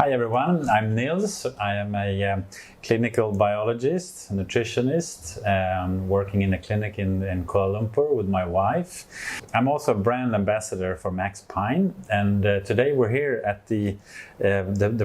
Hi everyone, I'm Nils. I am a clinical biologist, nutritionist, working in a clinic in Kuala Lumpur with my wife. I'm also a brand ambassador for Max Pine, and today we're here at the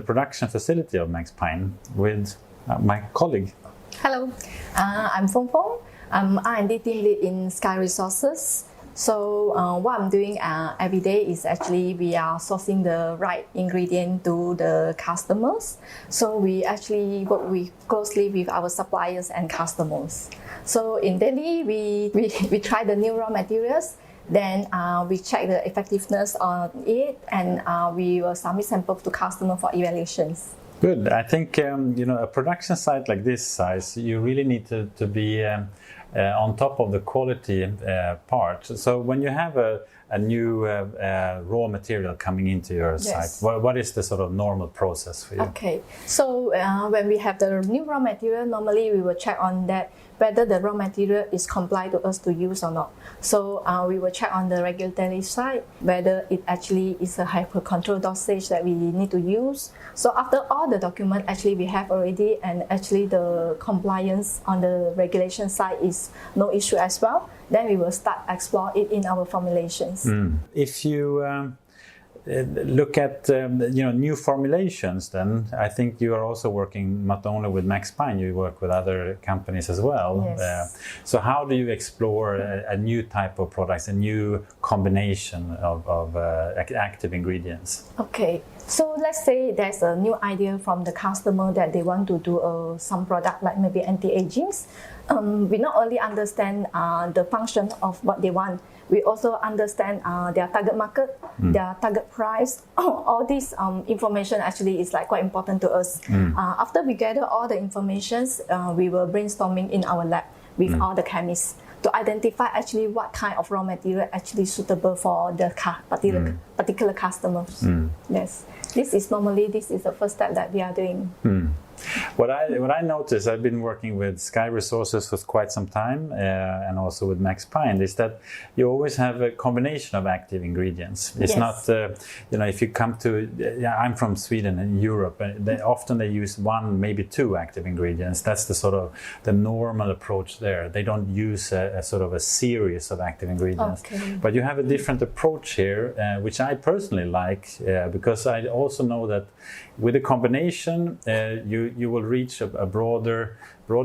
production facility of Max Pine with my colleague. Hello, I'm Foong Foong. I'm R&D team lead in Sky Resources. So what I'm doing every day is actually we are sourcing the right ingredient to the customers. So we actually work closely with our suppliers and customers. So in daily, we try the new raw materials. Then we check the effectiveness on it, and we will submit samples to customer for evaluations. Good. I think a production site like this size, you really need to be on top of the quality part. So when you have a new raw material coming into your site, what is the sort of normal process for you? Okay, so when we have the new raw material, normally we will check on that whether the raw material is compliant to us to use or not. So we will check on the regulatory side whether it actually is a hyper-controlled dosage that we need to use. So after all the document actually we have already, and actually the compliance on the regulation side is no issue as well, then we will start explore it in our formulations. If you look at new formulations, then I think you are also working not only with Max Pine, you work with other companies as well. Yes. So how do you explore a new type of products, a new combination of active ingredients? Okay, so let's say there's a new idea from the customer that they want to do some product like maybe anti-aging. We not only understand the function of what they want, we also understand their target market, their target price. All this information actually is like quite important to us. After we gather all the informations, we will brainstorming in our lab with all the chemists to identify actually what kind of raw material actually suitable for the particular customers. Yes, this is the first step that we are doing. What I noticed, I've been working with Sky Resources for quite some time, and also with Max Pine, is that you always have a combination of active ingredients. It's not, if you come to, I'm from Sweden and Europe, and often they use one, maybe two active ingredients. That's the sort of the normal approach there. They don't use a sort of a series of active ingredients. Okay. But you have a different approach here, which I personally like, because I also know that with a combination, you will reach a broader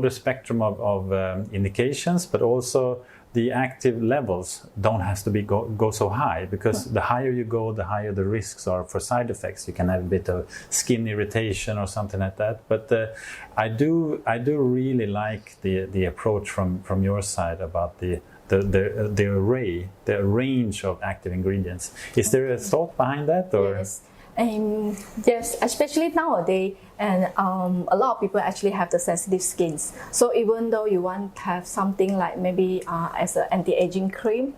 spectrum of indications, but also the active levels don't have to go so high, because the higher you go, the higher the risks are for side effects. You can have a bit of skin irritation or something like that. But I do really like the approach from your side about the range of active ingredients. Is there a thought behind that, or? Yes. Yes, especially nowadays, and a lot of people actually have the sensitive skins. So even though you want to have something like maybe as an anti-aging cream,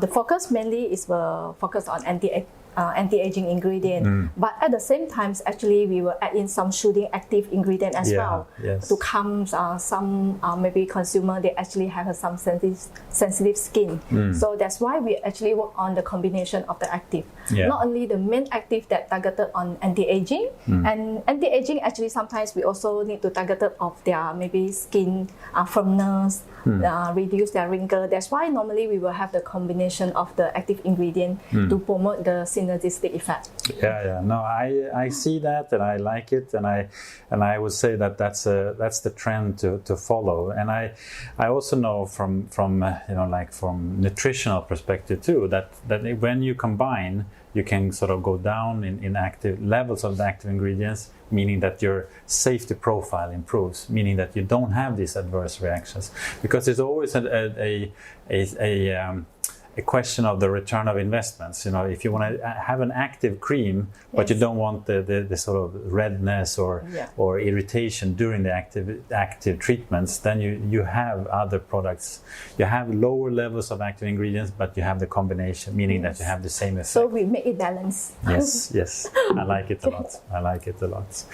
the focus mainly is focus on anti-aging ingredient, but at the same time actually we will add in some soothing active ingredient as well, to calm some maybe consumer they actually have some sensitive skin. So that's why we actually work on the combination of the active, not only the main active that targeted on anti-aging, and anti-aging actually sometimes we also need to target of their maybe skin firmness, reduce their wrinkle. That's why normally we will have the combination of the active ingredient to promote the synergistic effect. No, I see that, and I like it, and I would say that that's the trend to follow. And I also know from nutritional perspective too, that when you combine, you can sort of go down in active levels of the active ingredients, meaning that your safety profile improves, meaning that you don't have these adverse reactions, because there's always a question of the return of investments. If you want to have an active cream, but you don't want the sort of redness or irritation during the active treatments, then you have other products. You have lower levels of active ingredients, but you have the combination, meaning that you have the same effect. So we make it balance. Yes. I like it a lot.